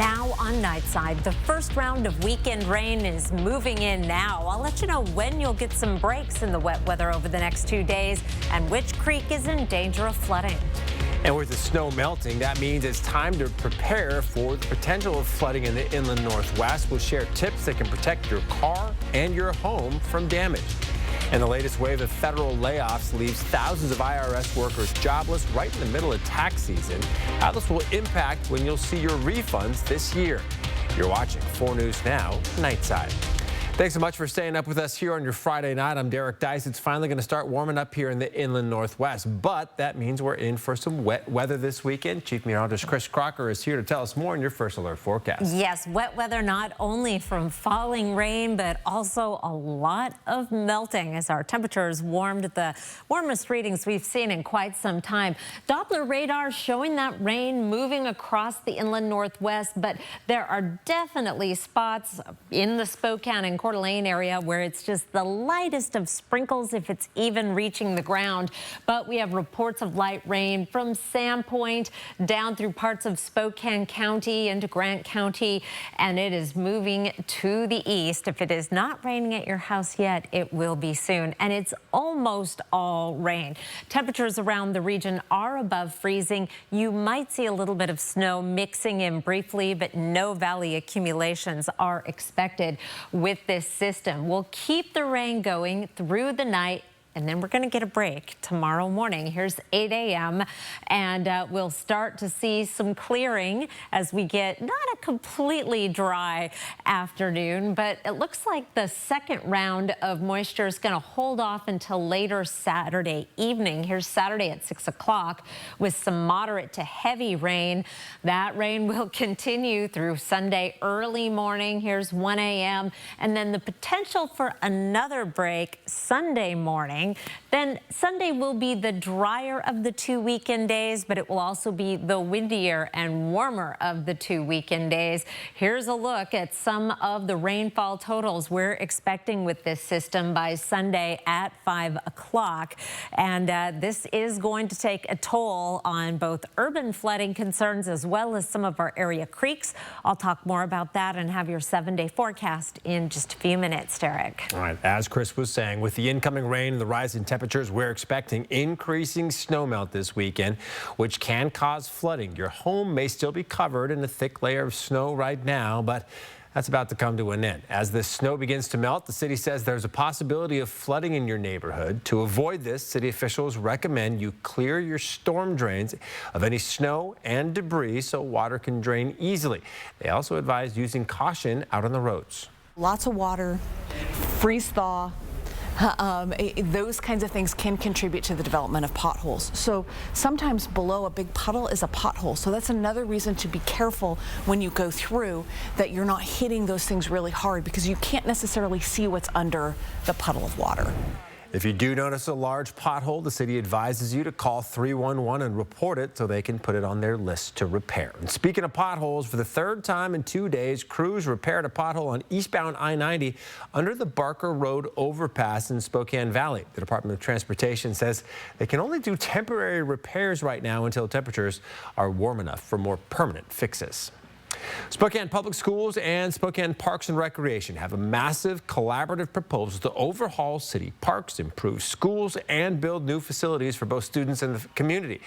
Now on Nightside, the first round of weekend rain is moving in now. I'll let you know when you'll get some breaks in the wet weather over the next 2 days and which creek is in danger of flooding. And with the snow melting, that means it's time to prepare for the potential of flooding in the inland northwest. We'll share tips that can protect your car and your home from damage. And the latest wave of federal layoffs leaves thousands of IRS workers jobless right in the middle of tax season. How this will impact when you'll see your refunds this year. You're watching 4 News Now, Nightside. Thanks so much for staying up with us here on your Friday night. I'm Derek Dice. It's finally going to start warming up here in the inland northwest, but that means we're in for some wet weather this weekend. Chief Meteorologist Chris Crocker is here to tell us more in your first alert forecast. Yes, wet weather not only from falling rain, but also a lot of melting as our temperatures warmed at the warmest readings we've seen in quite some time. Doppler radar showing that rain moving across the inland northwest, but there are definitely spots in the Spokane and Coeur d'Alene area where it's just the lightest of sprinkles if it's even reaching the ground. But we have reports of light rain from Sandpoint down through parts of Spokane County into Grant County, and it is moving to the east. If it is not raining at your house yet, it will be soon, and it's almost all rain. Temperatures around the region are above freezing. You might see a little bit of snow mixing in briefly, but no valley accumulations are expected with this system. We'll keep the rain going through the night, and then we're going to get a break tomorrow morning. Here's 8 a.m. and we'll start to see some clearing as we get not a completely dry afternoon, but it looks like the second round of moisture is going to hold off until later Saturday evening. Here's Saturday at 6 o'clock with some moderate to heavy rain. That rain will continue through Sunday early morning. Here's 1 a.m. and then the potential for another break Sunday morning. Then Sunday will be the drier of the 2 weekend days, but it will also be the windier and warmer of the 2 weekend days. Here's a look at some of the rainfall totals we're expecting with this system by Sunday at 5 o'clock. And this is going to take a toll on both urban flooding concerns as well as some of our area creeks. I'll talk more about that and have your 7-day forecast in just a few minutes, Derek. All right, as Chris was saying, with the incoming rain and the rise in temperatures, we're expecting increasing snowmelt this weekend, which can cause flooding. Your home may still be covered in a thick layer of snow right now, but that's about to come to an end. As the snow begins to melt, the city says there's a possibility of flooding in your neighborhood. To avoid this, city officials recommend you clear your storm drains of any snow and debris so water can drain easily. They also advise using caution out on the roads. Lots of water, freeze-thaw. Those kinds of things can contribute to the development of potholes. So sometimes below a big puddle is a pothole. So that's another reason to be careful when you go through, that you're not hitting those things really hard because you can't necessarily see what's under the puddle of water. If you do notice a large pothole, the city advises you to call 311 and report it so they can put it on their list to repair. And speaking of potholes, for the third time in 2 days, crews repaired a pothole on eastbound I-90 under the Barker Road overpass in Spokane Valley. The Department of Transportation says they can only do temporary repairs right now until temperatures are warm enough for more permanent fixes. Spokane Public Schools and Spokane Parks and Recreation have a massive collaborative proposal to overhaul city parks, improve schools, and build new facilities for both students and the community.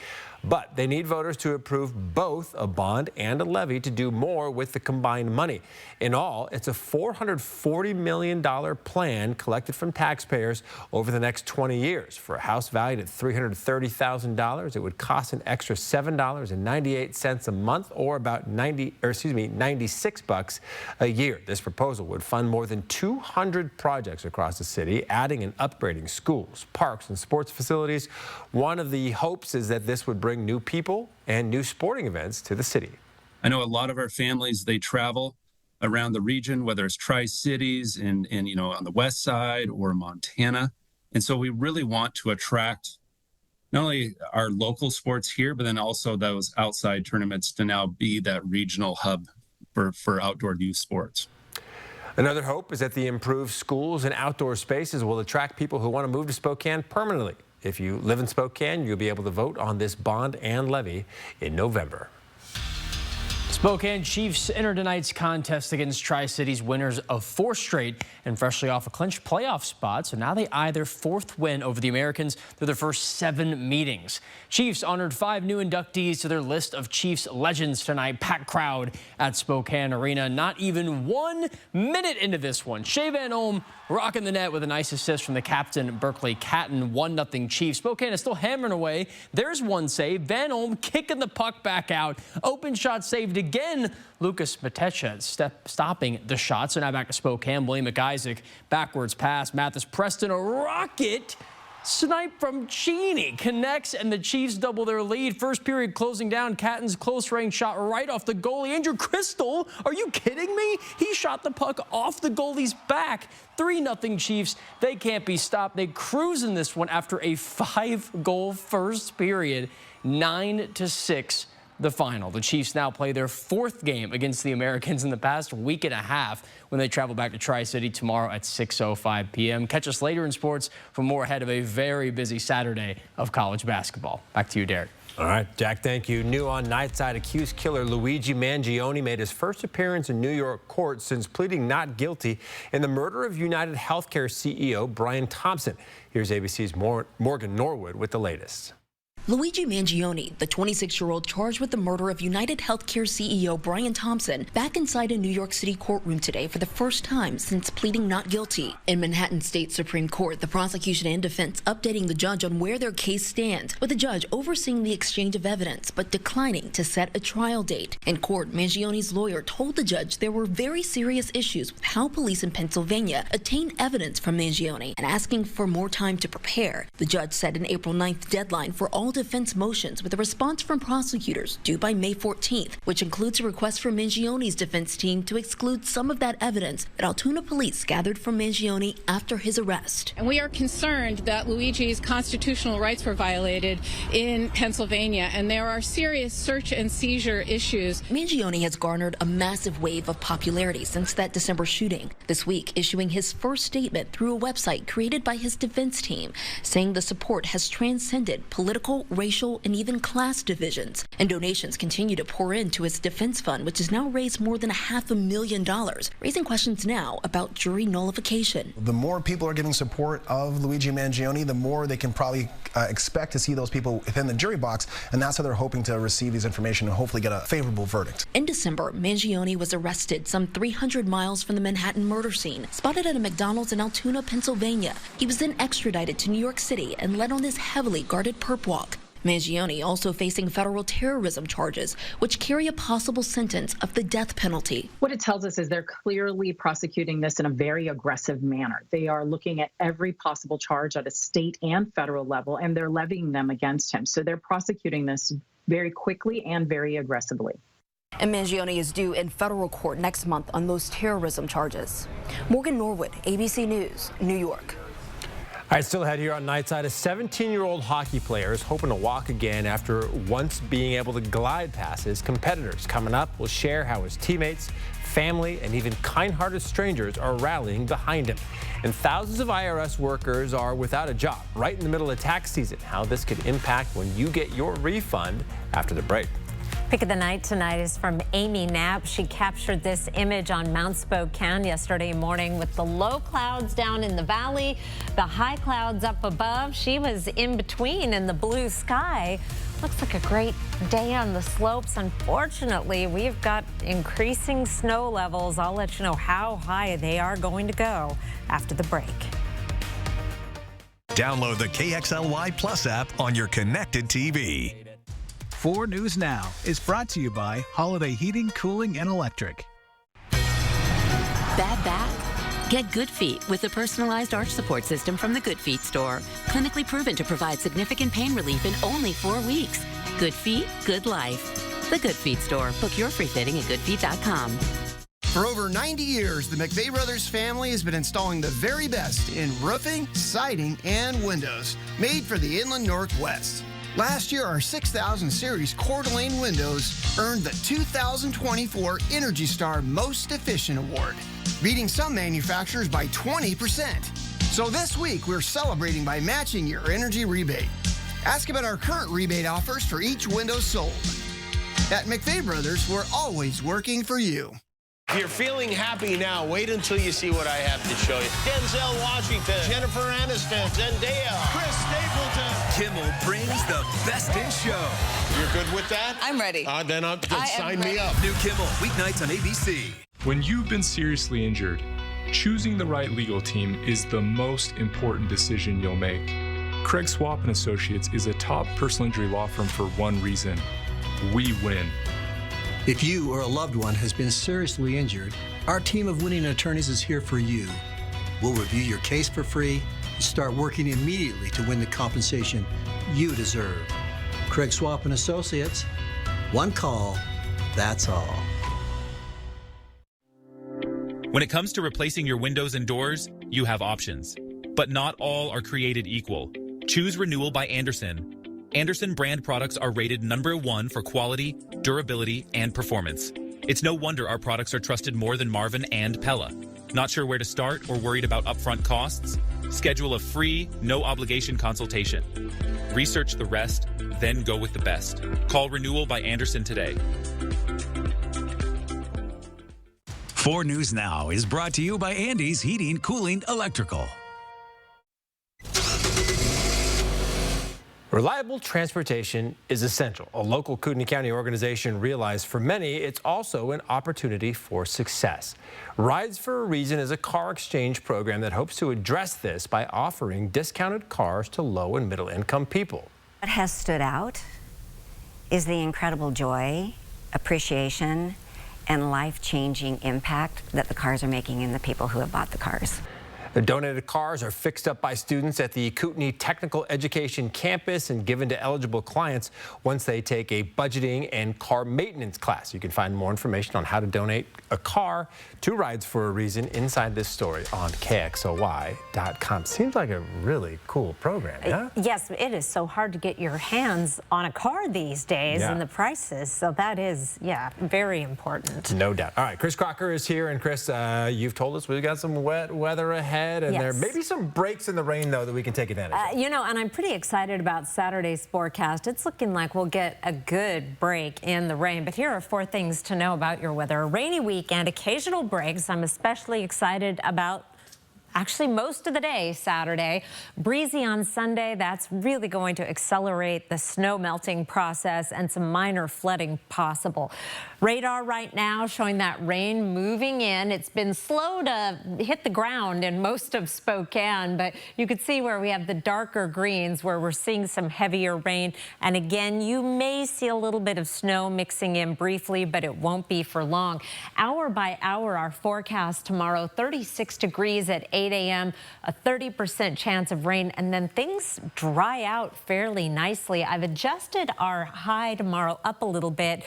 But they need voters to approve both a bond and a levy to do more with the combined money. In all, it's a $440 million plan collected from taxpayers over the next 20 years. For a house valued at $330,000, it would cost an extra $7.98 a month, or about 96 bucks a year. This proposal would fund more than 200 projects across the city, adding and upgrading schools, parks, and sports facilities. One of the hopes is that this would bring new people and new sporting events to the city. I know a lot of our families, they travel around the region, whether it's Tri-Cities and on the west side or Montana. And so we really want to attract not only our local sports here, but then also those outside tournaments to now be that regional hub for outdoor youth sports. Another hope is that the improved schools and outdoor spaces will attract people who want to move to Spokane permanently. If you live in Spokane, you'll be able to vote on this bond and levy in November. Spokane Chiefs enter tonight's contest against Tri-Cities, winners of 4 straight and freshly off a clinched playoff spot. So now they eye their 4th win over the Americans through their first 7 meetings. Chiefs honored 5 new inductees to their list of Chiefs legends tonight. Packed crowd at Spokane Arena. Not even 1 minute into this one, Shea Van Olm rocking the net with a nice assist from the captain, Berkeley Catton. 1-0 Chiefs. Spokane is still hammering away. There's one save. Van Olm kicking the puck back out. Open shot saved again. Lucas Matecha stopping the shot. So now back to Spokane. William McIsaac, backwards pass. Mathis Preston, a rocket. Snipe from Cheney connects, and the Chiefs double their lead. First period closing down. Catton's close range shot right off the goalie. Andrew Crystal, are you kidding me? He shot the puck off the goalie's back. 3-0 Chiefs. They can't be stopped. They cruise in this one after a 5-goal first period. 9-6. The final. The Chiefs now play their 4th game against the Americans in the past week and a half when they travel back to Tri-City tomorrow at 6:05 p.m. Catch us later in sports for more ahead of a very busy Saturday of college basketball. Back to you, Derek. All right, Jack, thank you. New on Nightside, accused killer Luigi Mangione made his first appearance in New York court since pleading not guilty in the murder of United Healthcare CEO Brian Thompson. Here's ABC's Morgan Norwood with the latest. Luigi Mangione, the 26-year-old charged with the murder of United Healthcare CEO Brian Thompson, back inside a New York City courtroom today for the first time since pleading not guilty. In Manhattan State Supreme Court, the prosecution and defense updating the judge on where their case stands, with the judge overseeing the exchange of evidence but declining to set a trial date. In court, Mangione's lawyer told the judge there were very serious issues with how police in Pennsylvania obtained evidence from Mangione and asking for more time to prepare. The judge set an April 9th deadline for all defense motions with a response from prosecutors due by May 14th, which includes a request from Mangione's defense team to exclude some of that evidence that Altoona police gathered from Mangione after his arrest. And we are concerned that Luigi's constitutional rights were violated in Pennsylvania, and there are serious search and seizure issues. Mangione has garnered a massive wave of popularity since that December shooting. This week, issuing his first statement through a website created by his defense team, saying the support has transcended political, racial, and even class divisions. And donations continue to pour into his defense fund, which has now raised more than $500,000, raising questions now about jury nullification. The more people are giving support of Luigi Mangione, the more they can probably expect to see those people within the jury box, and that's how they're hoping to receive these information and hopefully get a favorable verdict. In December, Mangione was arrested some 300 miles from the Manhattan murder scene, spotted at a McDonald's in Altoona, Pennsylvania. He was then extradited to New York City and led on this heavily guarded perp walk. Mangione also facing federal terrorism charges, which carry a possible sentence of the death penalty. What it tells us is they're clearly prosecuting this in a very aggressive manner. They are looking at every possible charge at a state and federal level, and they're levying them against him. So they're prosecuting this very quickly and very aggressively. And Mangione is due in federal court next month on those terrorism charges. Morgan Norwood, ABC News, New York. All right, still ahead here on Nightside. A 17-year-old hockey player is hoping to walk again after once being able to glide past his competitors. Coming up, we'll share how his teammates, family, and even kind-hearted strangers are rallying behind him. And thousands of IRS workers are without a job right in the middle of tax season. How this could impact when you get your refund after the break. Pick of the night tonight is from Amy Knapp. She captured this image on Mount Spokane yesterday morning with the low clouds down in the valley, the high clouds up above. She was in between in the blue sky. Looks like a great day on the slopes. Unfortunately, we've got increasing snow levels. I'll let you know how high they are going to go after the break. Download the KXLY Plus app on your connected TV. 4 News Now is brought to you by Holiday Heating, Cooling, and Electric. Bad back? Get Good Feet with the personalized arch support system from the Good Feet store. Clinically proven to provide significant pain relief in only 4 weeks. Good Feet, good life. The Good Feet store. Book your free fitting at goodfeet.com. For over 90 years, the McVeigh Brothers family has been installing the very best in roofing, siding, and windows, made for the Inland Northwest. Last year, our 6000 Series Coeur d'Alene windows earned the 2024 Energy Star Most Efficient Award, beating some manufacturers by 20%. So this week, we're celebrating by matching your energy rebate. Ask about our current rebate offers for each window sold. At McVeigh Brothers, we're always working for you. If you're feeling happy now, wait until you see what I have to show you. Denzel Washington, Jennifer Aniston, Zendaya, Chris Stapleton. Kimmel brings the best in show. You're good with that? I'm ready. Then sign me up. New Kimmel, weeknights on ABC. When you've been seriously injured, choosing the right legal team is the most important decision you'll make. Craig Swap & Associates is a top personal injury law firm for one reason. We win. If you or a loved one has been seriously injured, our team of winning attorneys is here for you. We'll review your case for free and start working immediately to win the compensation you deserve. Craig Swap & Associates, one call, that's all. When it comes to replacing your windows and doors, you have options. But not all are created equal. Choose Renewal by Andersen. Andersen brand products are rated #1 for quality, durability, and performance. It's no wonder our products are trusted more than Marvin and Pella. Not sure where to start or worried about upfront costs? Schedule a free, no-obligation consultation. Research the rest, then go with the best. Call Renewal by Andersen today. 4 News Now is brought to you by Andy's Heating, Cooling, Electrical. Reliable transportation is essential. A local Kootenai County organization realized for many it's also an opportunity for success. Rides for a Reason is a car exchange program that hopes to address this by offering discounted cars to low and middle income people. What has stood out is the incredible joy, appreciation, and life-changing impact that the cars are making in the people who have bought the cars. The donated cars are fixed up by students at the Kootenai Technical Education campus and given to eligible clients once they take a budgeting and car maintenance class. You can find more information on how to donate a car to Rides for a Reason inside this story on KXOY.com. Seems like a really cool program, yeah? Yes, it is so hard to get your hands on a car these days and the prices. So that is, very important. No doubt. All right, Chris Crocker is here. And Chris, you've told us we've got some wet weather ahead. And there may be some breaks in the rain, though, that we can take advantage of. You know, and I'm pretty excited about Saturday's forecast. It's looking like we'll get a good break in the rain. But here are 4 things to know about your weather. A rainy weekend, occasional breaks. I'm especially excited about actually most of the day Saturday. Breezy on Sunday. That's really going to accelerate the snow melting process and some minor flooding possible. Radar right now showing that rain moving in. It's been slow to hit the ground in most of Spokane, but you could see where we have the darker greens where we're seeing some heavier rain. And again, you may see a little bit of snow mixing in briefly, but it won't be for long. Hour by hour, our forecast tomorrow, 36 degrees at 8 a.m., a 30% chance of rain, and then things dry out fairly nicely. I've adjusted our high tomorrow up a little bit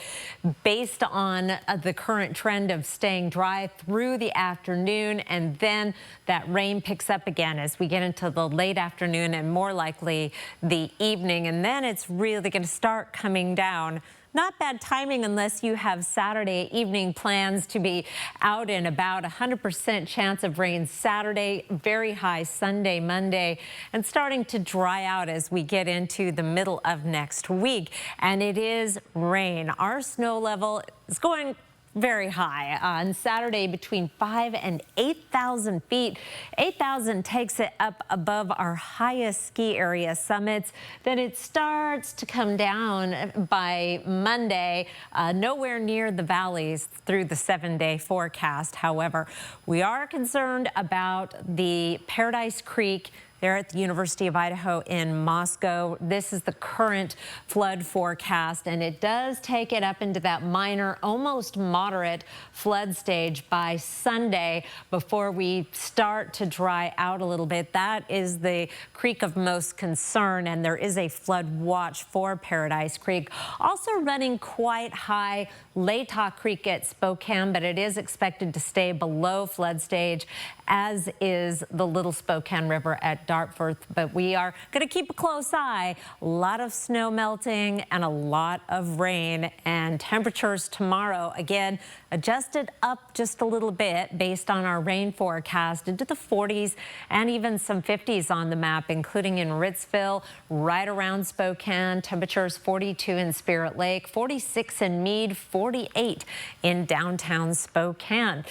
based on the current trend of staying dry through the afternoon, and then that rain picks up again as we get into the late afternoon and more likely the evening, and then it's really going to start coming down. Not bad timing unless you have Saturday evening plans to be out and about. 100% chance of rain Saturday, very high Sunday, Monday, and starting to dry out as we get into the middle of next week. And it is rain. Our snow level is going very high on Saturday, between 5,000 and 8,000 feet. 8,000 takes it up above our highest ski area summits. Then it starts to come down by Monday, nowhere near the valleys through the 7-day forecast. However, we are concerned about the Paradise Creek there at the University of Idaho in Moscow. This is the current flood forecast, and it does take it up into that minor, almost moderate flood stage by Sunday before we start to dry out a little bit. That is the creek of most concern, and there is a flood watch for Paradise Creek. Also running quite high, Latah Creek at Spokane, but it is expected to stay below flood stage, as is the Little Spokane River at Dartford, but we are going to keep a close eye. A lot of snow melting and a lot of rain, and temperatures tomorrow, again, adjusted up just a little bit based on our rain forecast into the 40s and even some 50s on the map, including in Ritzville, right around Spokane. Temperatures 42 in Spirit Lake, 46 in Meade, 48 in downtown Spokane.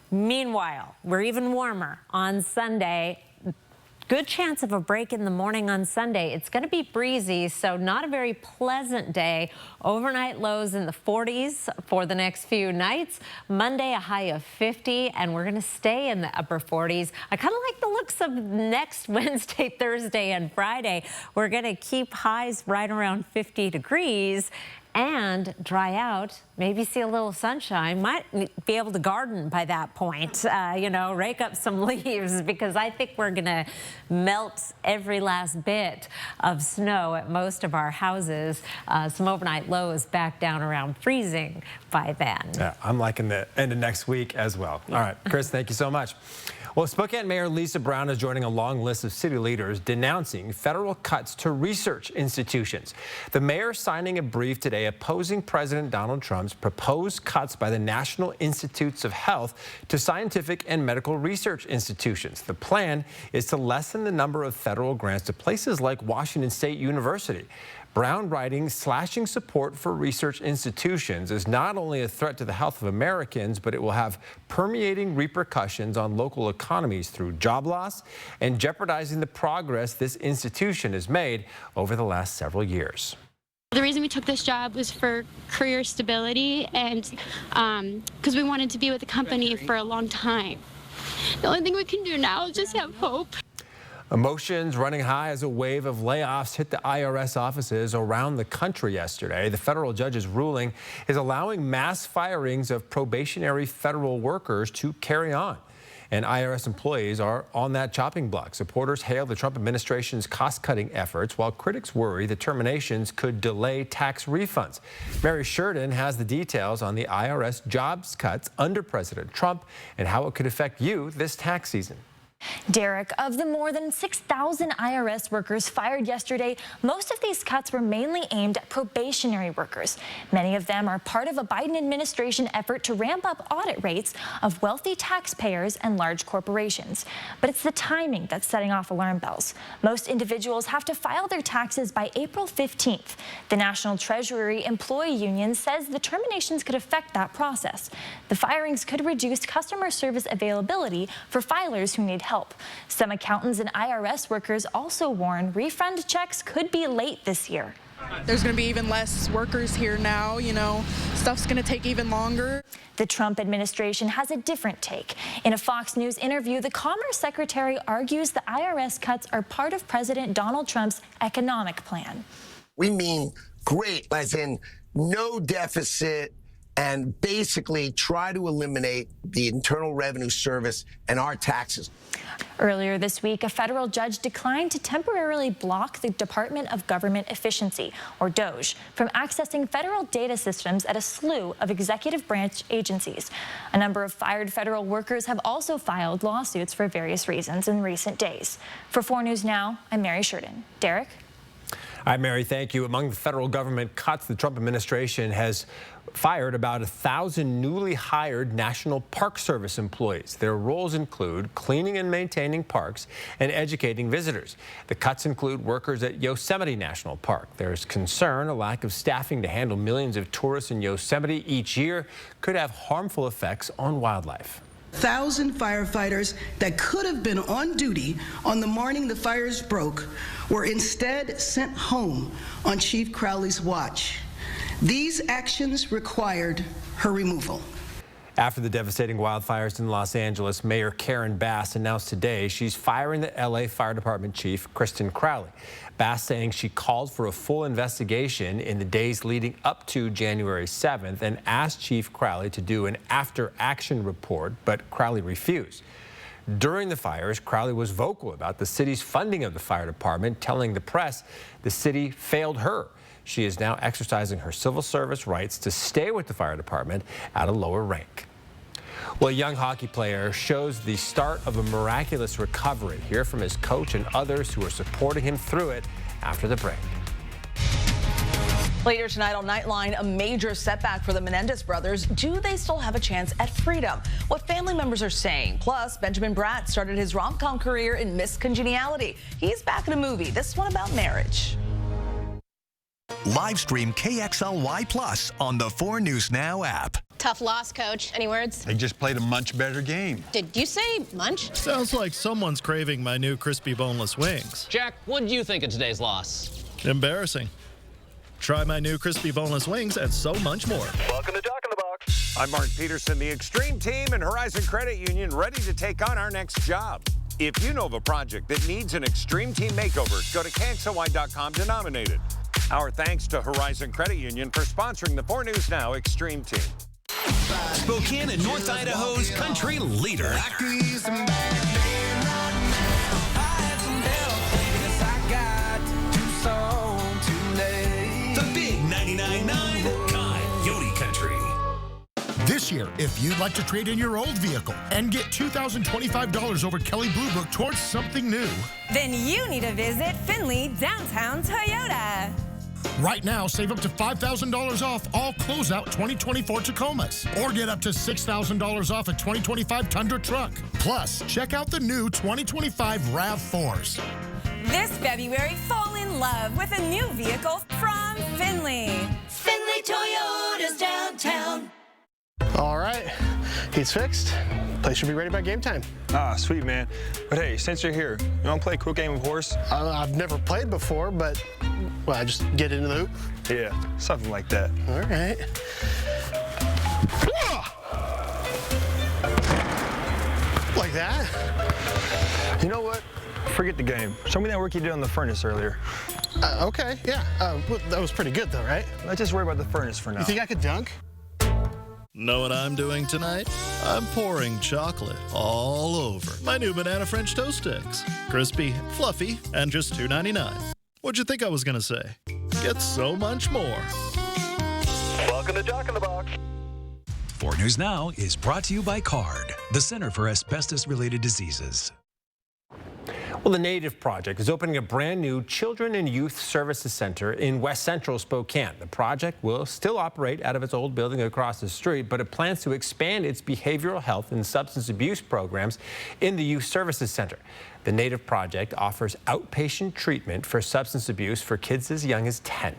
Meanwhile, we're even warmer on Sunday. Good chance of a break in the morning on Sunday. It's going to be breezy, so not a very pleasant day. Overnight lows in the 40s for the next few nights. Monday, a high of 50, and we're going to stay in the upper 40s. I kind of like the looks of next Wednesday, Thursday, and Friday. We're going to keep highs right around 50 degrees. And dry out, maybe see a little sunshine. Might be able to garden by that point, you know, rake up some leaves, because I think we're gonna melt every last bit of snow at most of our houses. Some overnight lows back down around freezing by then. Yeah, I'm liking the end of next week as well. All right, Chris, thank you so much. Well, Spokane Mayor Lisa Brown is joining a long list of city leaders denouncing federal cuts to research institutions. The mayor signing a brief today opposing President Donald Trump's proposed cuts by the National Institutes of Health to scientific and medical research institutions. The plan is to lessen the number of federal grants to places like Washington State University. Brown writing, slashing support for research institutions is not only a threat to the health of Americans, but it will have permeating repercussions on local economies through job loss and jeopardizing the progress this institution has made over the last several years. The reason we took this job was for career stability and because we wanted to be with the company for a long time. The only thing we can do now is just have hope. Emotions running high as a wave of layoffs hit the IRS offices around the country yesterday. The federal judge's ruling is allowing mass firings of probationary federal workers to carry on. And IRS employees are on that chopping block. Supporters hail the Trump administration's cost-cutting efforts, while critics worry the terminations could delay tax refunds. Mary Sheridan has the details on the IRS jobs cuts under President Trump and how it could affect you this tax season. Derek, of the more than 6,000 IRS workers fired yesterday, most of these cuts were mainly aimed at probationary workers. Many of them are part of a Biden administration effort to ramp up audit rates of wealthy taxpayers and large corporations. But it's the timing that's setting off alarm bells. Most individuals have to file their taxes by April 15th. The National Treasury Employee Union says the terminations could affect that process. The firings could reduce customer service availability for filers who need help. Some accountants and IRS workers also warn refund checks could be late this year. There's going to be even less workers here now, you know, stuff's going to take even longer. The Trump administration has a different take. In a Fox News interview, the Commerce Secretary argues the IRS cuts are part of President Donald Trump's economic plan. We mean great, as in no deficit, and basically try to eliminate the Internal Revenue Service and our taxes. Earlier this week, a federal judge declined to temporarily block the Department of Government Efficiency, or DOGE, from accessing federal data systems at a slew of executive branch agencies. A number of fired federal workers have also filed lawsuits for various reasons in recent days. For 4 News Now, I'm Mary Sheridan. Derek? All right, Mary, thank you. Among the federal government cuts, the Trump administration has fired about 1,000 newly hired National Park Service employees. Their roles include cleaning and maintaining parks and educating visitors. The cuts include workers at Yosemite National Park. There's concern a lack of staffing to handle millions of tourists in Yosemite each year could have harmful effects on wildlife. 1,000 firefighters that could have been on duty on the morning the fires broke were instead sent home on Chief Crowley's watch. These actions required her removal. After the devastating wildfires in Los Angeles, Mayor Karen Bass announced today she's firing the LA Fire Department Chief, Kristen Crowley. Bass saying she called for a full investigation in the days leading up to January 7th and asked Chief Crowley to do an after-action report, but Crowley refused. During the fires, Crowley was vocal about the city's funding of the fire department, telling the press the city failed her. She is now exercising her civil service rights to stay with the fire department at a lower rank. Well, a young hockey player shows the start of a miraculous recovery. Hear from his coach and others who are supporting him through it after the break. Later tonight on Nightline, a major setback for the Menendez brothers. Do they still have a chance at freedom? What family members are saying. Plus, Benjamin Bratt started his rom-com career in Miss Congeniality. He's back in a movie, this one about marriage. Live stream KXLY Plus on the 4 News Now app. Tough loss, Coach. Any words? They just played a much better game. Did you say munch? Sounds like someone's craving my new crispy boneless wings. Jack, what did you think of today's loss? Embarrassing. Try my new crispy boneless wings and so much more. Welcome to Doc in the Box. I'm Mark Peterson, the Extreme Team and Horizon Credit Union, ready to take on our next job. If you know of a project that needs an Extreme Team makeover, go to KXLY.com to nominate it. Our thanks to Horizon Credit Union for sponsoring the 4 News Now Extreme Team. Spokane and North Idaho's country leader. The big 99.9 Coyote Country. This year, if you'd like to trade in your old vehicle and get $2,025 over Kelley Blue Book towards something new, then you need to visit Findlay Downtown Toyota. Right now, save up to $5,000 off all closeout 2024 Tacomas, or get up to $6,000 off a 2025 Tundra truck. Plus, check out the new 2025 RAV4s. This February, fall in love with a new vehicle from Findlay. Findlay Toyota's downtown. All right, he's fixed. Place should be ready by game time. Ah, sweet, man. But hey, since you're here, you want to play a quick game of horse? I've never played before, but well, I just get into the hoop? Yeah, something like that. All right. Like that? You know what? Forget the game. Show me that work you did on the furnace earlier. Okay, yeah. That was pretty good, though, right? Let's just worry about the furnace for now. You think I could dunk? Know what I'm doing tonight? I'm pouring chocolate all over my new banana French toast sticks. Crispy, fluffy, and just $2.99. What'd you think I was gonna say? Get so much more. Welcome to Doc in the Box. 4 News Now is brought to you by CARD, the Center for Asbestos-Related Diseases. Well, the Native Project is opening a brand new Children and Youth Services Center in West Central Spokane. The project will still operate out of its old building across the street, but it plans to expand its behavioral health and substance abuse programs in the Youth Services Center. The Native Project offers outpatient treatment for substance abuse for kids as young as 10.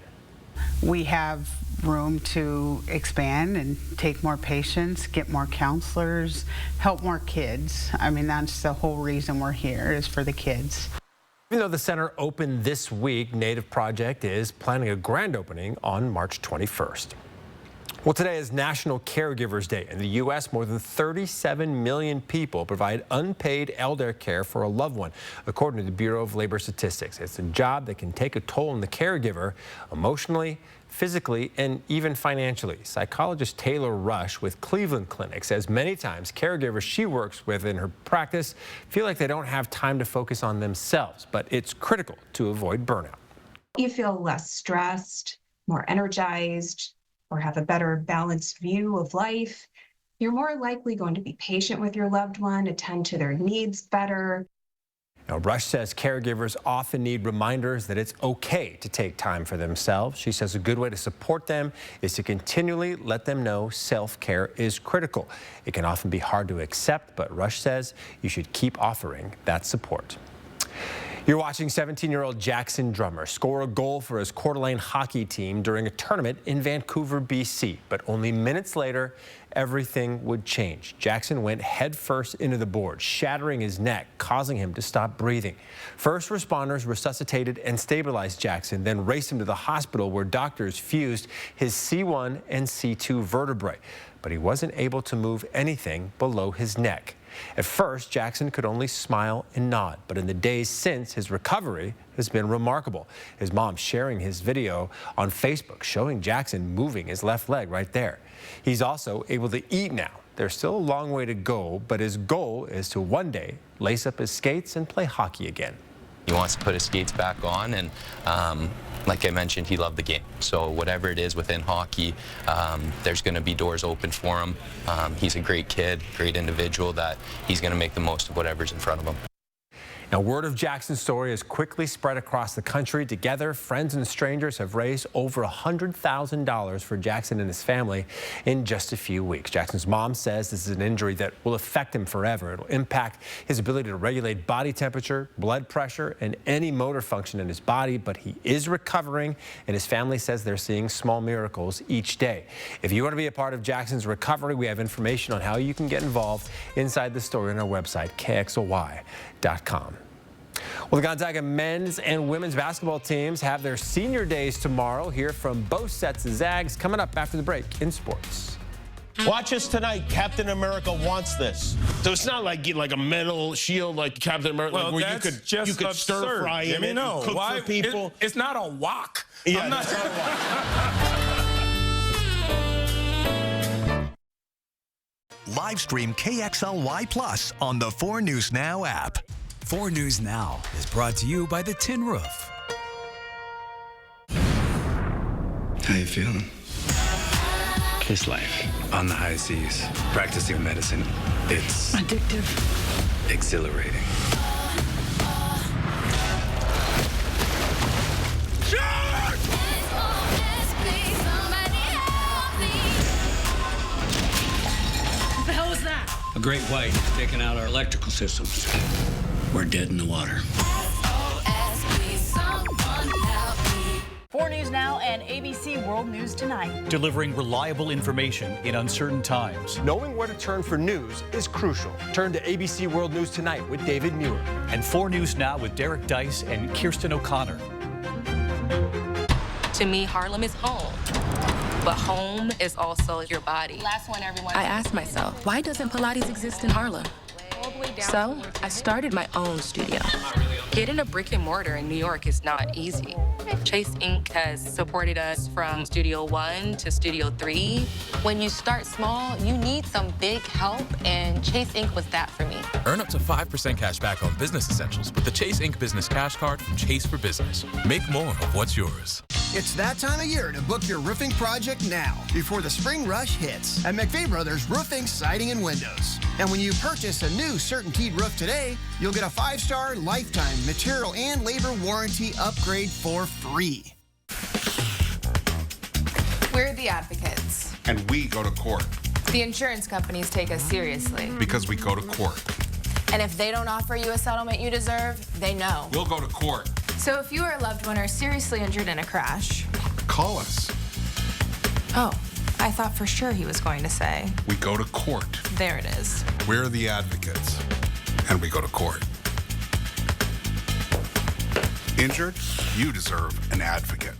We have room to expand and take more patients, get more counselors, help more kids. I mean, that's the whole reason we're here, is for the kids. Even though the center opened this week, Native Project is planning a grand opening on March 21st. Well, today is National Caregivers Day. In the U.S., more than 37 million people provide unpaid elder care for a loved one, according to the Bureau of Labor Statistics. It's a job that can take a toll on the caregiver emotionally, physically, and even financially. Psychologist Taylor Rush with Cleveland Clinic says many times caregivers she works with in her practice feel like they don't have time to focus on themselves, but it's critical to avoid burnout. You feel less stressed, more energized, or have a better balanced view of life. You're more likely going to be patient with your loved one, attend to their needs better. Now, Rush says caregivers often need reminders that it's okay to take time for themselves. She says a good way to support them is to continually let them know self-care is critical. It can often be hard to accept, but Rush says you should keep offering that support. You're watching 17-year-old Jackson Drummer score a goal for his Coeur d'Alene hockey team during a tournament in Vancouver, BC. But only minutes later, everything would change. Jackson went headfirst into the board, shattering his neck, causing him to stop breathing. First responders resuscitated and stabilized Jackson, then raced him to the hospital where doctors fused his C1 and C2 vertebrae. But he wasn't able to move anything below his neck. At first, Jackson could only smile and nod, but in the days since, his recovery has been remarkable. His mom sharing his video on Facebook, showing Jackson moving his left leg right there. He's also able to eat now. There's still a long way to go, but his goal is to one day lace up his skates and play hockey again. He wants to put his skates back on, and like I mentioned, he loved the game. So whatever it is within hockey, there's going to be doors open for him. He's a great kid, great individual that he's going to make the most of whatever's in front of him. Now, word of Jackson's story has quickly spread across the country. Together, friends and strangers have raised over $100,000 for Jackson and his family in just a few weeks. Jackson's mom says this is an injury that will affect him forever. It'll impact his ability to regulate body temperature, blood pressure, and any motor function in his body, but he is recovering, and his family says they're seeing small miracles each day. If you want to be a part of Jackson's recovery, we have information on how you can get involved inside the story on our website, KXLY.com. Well, the Gonzaga men's and women's basketball teams have their senior days tomorrow. Hear from both sets of Zags coming up after the break in sports. Watch us tonight. Captain America wants this. So it's not like get like a metal shield like Captain America, well, like where that's you could stir fry it and cook for people. It's not a wok. Yeah, it's not a wok. Live stream KXLY Plus on the 4 News Now app. 4 News Now is brought to you by the Tin Roof. How you feeling? This life on the high seas, practicing medicine, it's addictive, exhilarating. What the hell was that? A great white taking out our electrical systems. We're dead in the water. 4 News Now and ABC World News Tonight. Delivering reliable information in uncertain times. Knowing where to turn for news is crucial. Turn to ABC World News Tonight with David Muir. And 4 News Now with Derek Dice and Kirsten O'Connor. To me, Harlem is home. But home is also your body. Last one, everyone. I asked myself, why doesn't Pilates exist in Harlem? So I started my own studio. Getting a brick and mortar in New York is not easy. Chase Inc. has supported us from Studio 1 to Studio 3. When you start small, you need some big help, and Chase Inc. was that for me. Earn up to 5% cash back on business essentials with the Chase Inc. Business Cash Card from Chase for Business. Make more of what's yours. It's that time of year to book your roofing project now, before the spring rush hits at McVeigh Brothers Roofing, Siding, and Windows. And when you purchase a new CertainTeed roof today, you'll get a 5-star lifetime material and labor warranty upgrade for free. We're the advocates. And we go to court. The insurance companies take us seriously. Because we go to court. And if they don't offer you a settlement you deserve, they know. We'll go to court. So if you or a loved one are seriously injured in a crash, call us. Oh, I thought for sure he was going to say. We go to court. There it is. We're the advocates. And we go to court. Injured? You deserve an advocate.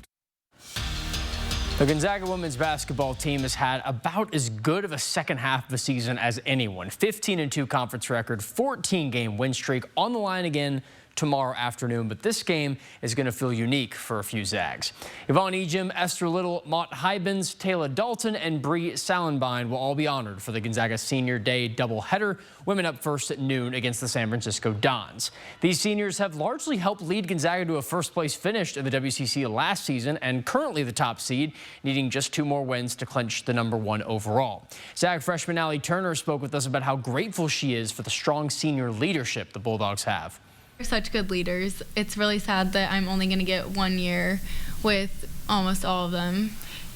The Gonzaga women's basketball team has had about as good of a second half of the season as anyone. 15-2 conference record, 14-game win streak on the line again tomorrow afternoon, but this game is going to feel unique for a few Zags. Yvonne Ejim, Esther Little, Mott Hybens, Taylor Dalton, and Bree Salenbein will all be honored for the Gonzaga Senior Day doubleheader. Women up first at noon against the San Francisco Dons. These seniors have largely helped lead Gonzaga to a first-place finish in the WCC last season and currently the top seed, needing just 2 more wins to clinch the #1 overall. Zag freshman Allie Turner spoke with us about how grateful she is for the strong senior leadership the Bulldogs have. They're such good leaders. It's really sad that I'm only going to get 1 year with almost all of them.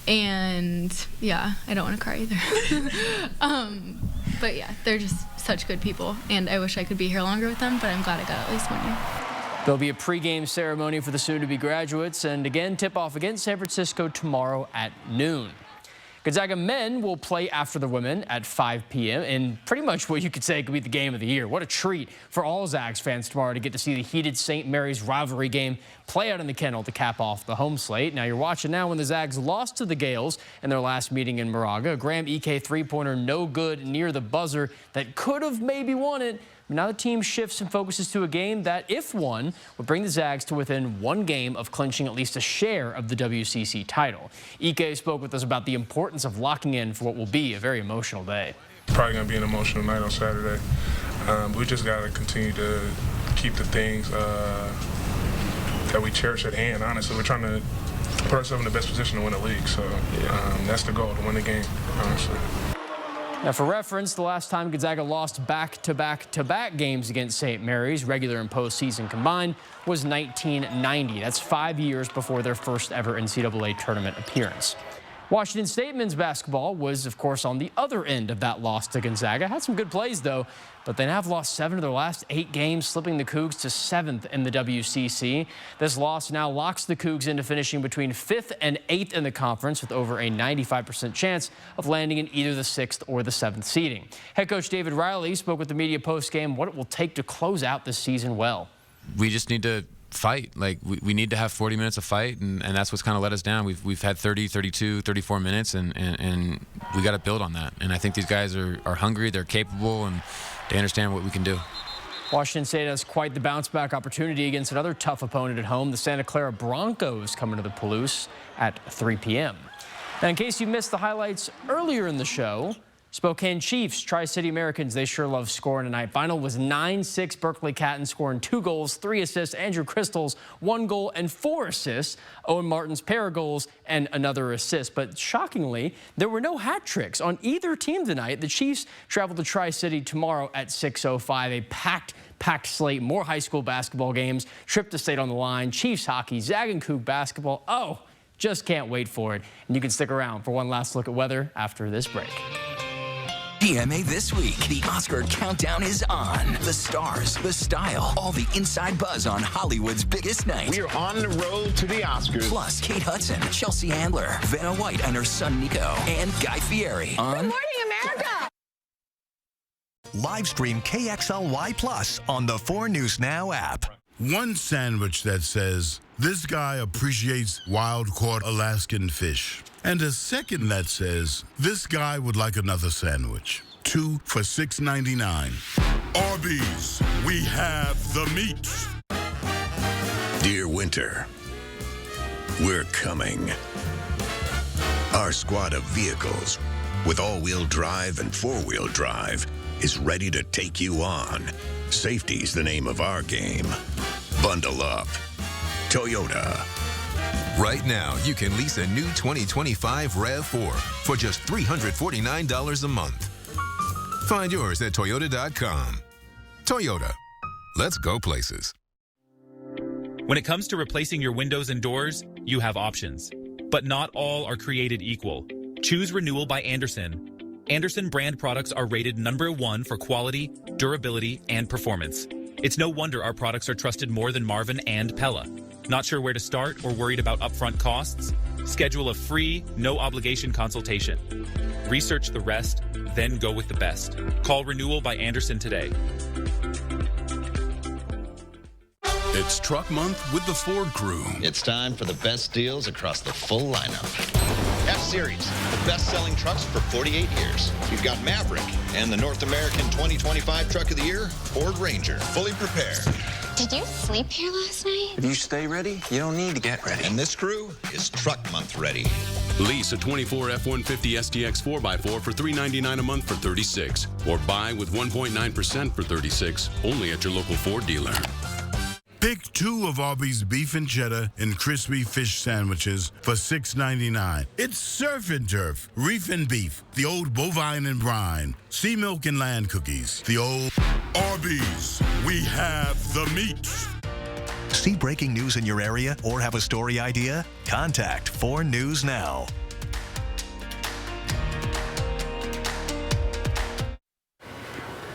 And yeah, I don't want to cry either. But yeah, they're just such good people. And I wish I could be here longer with them, but I'm glad I got at least 1 year. There'll be a pregame ceremony for the soon-to-be graduates. And again, tip-off against San Francisco tomorrow at noon. Gonzaga men will play after the women at 5 p.m. in pretty much what you could say could be the game of the year. What a treat for all Zags fans tomorrow to get to see the heated St. Mary's rivalry game play out in the Kennel to cap off the home slate. Now you're watching now when the Zags lost to the Gales in their last meeting in Moraga. A Graham EK three-pointer no good near the buzzer that could have maybe won it. Now the team shifts and focuses to a game that, if won, would bring the Zags to within 1 game of clinching at least a share of the WCC title. Ike spoke with us about the importance of locking in for what will be a very emotional day. Probably going to be an emotional night on Saturday. We just got to continue to keep the things that we cherish at hand. Honestly, we're trying to put ourselves in the best position to win the league. So that's the goal, to win the game, honestly. Now, for reference, the last time Gonzaga lost back-to-back-to-back games against St. Mary's, regular and postseason combined, was 1990. That's 5 years before their first ever NCAA tournament appearance. Washington State men's basketball was, of course, on the other end of that loss to Gonzaga. Had some good plays, though, but they now have lost 7 of their last 8 games, slipping the Cougs to 7th in the WCC. This loss now locks the Cougs into finishing between 5th and 8th in the conference, with over a 95% chance of landing in either the 6th or the 7th seeding. Head coach David Riley spoke with the media postgame what it will take to close out this season well. We just need to fight. Like, we need to have 40 minutes of fight, and that's what's kind of let us down. We've had 30, 32, 34 minutes, and we got to build on that. And I think these guys are hungry, they're capable, and they understand what we can do. Washington State has quite the bounce-back opportunity against another tough opponent at home, the Santa Clara Broncos, coming to the Palouse at 3 p.m. Now, in case you missed the highlights earlier in the show, Spokane Chiefs, Tri-City Americans, they sure love scoring tonight. Final was 9-6. Berkeley Catton scoring 2 goals, 3 assists. Andrew Crystal's 1 goal and 4 assists. Owen Martin's pair of goals and another assist. But shockingly, there were no hat tricks on either team tonight. The Chiefs travel to Tri-City tomorrow at 6:05. A packed slate, more high school basketball games, trip to state on the line, Chiefs hockey, Zag and Coug basketball. Oh, just can't wait for it. And you can stick around for one last look at weather after this break. PMA this week, the Oscar countdown is on. The stars, the style, all the inside buzz on Hollywood's biggest night. We are on the road to the Oscars. Plus, Kate Hudson, Chelsea Handler, Vanna White and her son Nico, and Guy Fieri on Good Morning America. Live stream KXLY Plus on the 4 News Now app. One sandwich that says, "This guy appreciates wild-caught Alaskan fish." And a second that says, "This guy would like another sandwich." 2 for $6.99. Arby's, we have the meat. Dear winter, we're coming. Our squad of vehicles with all-wheel drive and four-wheel drive is ready to take you on. Safety's the name of our game. Bundle up. Toyota. Right now, you can lease a new 2025 RAV4 for just $349 a month. Find yours at Toyota.com. Toyota. Let's go places. When it comes to replacing your windows and doors, you have options. But not all are created equal. Choose Renewal by Andersen. Andersen brand products are rated #1 for quality, durability, and performance. It's no wonder our products are trusted more than Marvin and Pella. Not sure where to start or worried about upfront costs? Schedule a free, no-obligation consultation. Research the rest, then go with the best. Call Renewal by Andersen today. It's Truck Month with the Ford Crew. It's time for the best deals across the full lineup. F-Series, the best-selling trucks for 48 years. We've got Maverick and the North American 2025 Truck of the Year, Ford Ranger, fully prepared. Did you sleep here last night? If you stay ready, you don't need to get ready. And this crew is Truck Month ready. Lease a 24 F-150 STX 4x4 for $399 a month for $36. Or buy with 1.9% for $36, only at your local Ford dealer. Pick 2 of Arby's beef and cheddar and crispy fish sandwiches for $6.99. It's Surf and Turf, reef and beef, the old bovine and brine, sea milk and land cookies, the old Arby's. We have the meat. See breaking news in your area or have a story idea? Contact 4 News Now.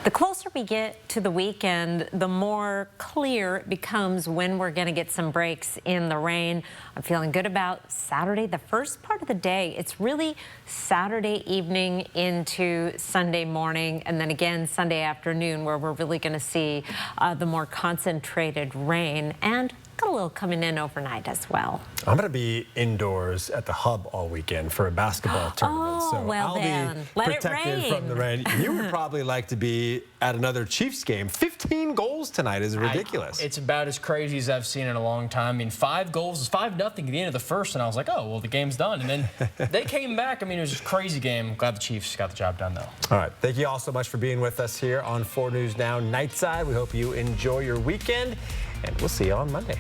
The closer we get to the weekend, the more clear it becomes when we're going to get some breaks in the rain. I'm feeling good about Saturday, the first part of the day. It's really Saturday evening into Sunday morning, and then again Sunday afternoon, where we're really going to see the more concentrated rain, and got a little coming in overnight as well. I'm going to be indoors at the Hub all weekend for a basketball tournament. Oh, so well I'll then, be let it protected rain. from the rain. You would probably like to be at another Chiefs game. 15 goals tonight is ridiculous. It's about as crazy as I've seen in a long time. I mean, 5 goals is 5-0 at the end of the first, and I was like, oh, well, the game's done. And then they came back. I mean, it was a crazy game. Glad the Chiefs got the job done, though. All right. Thank you all so much for being with us here on 4 News Now Nightside. We hope you enjoy your weekend, and we'll see you on Monday.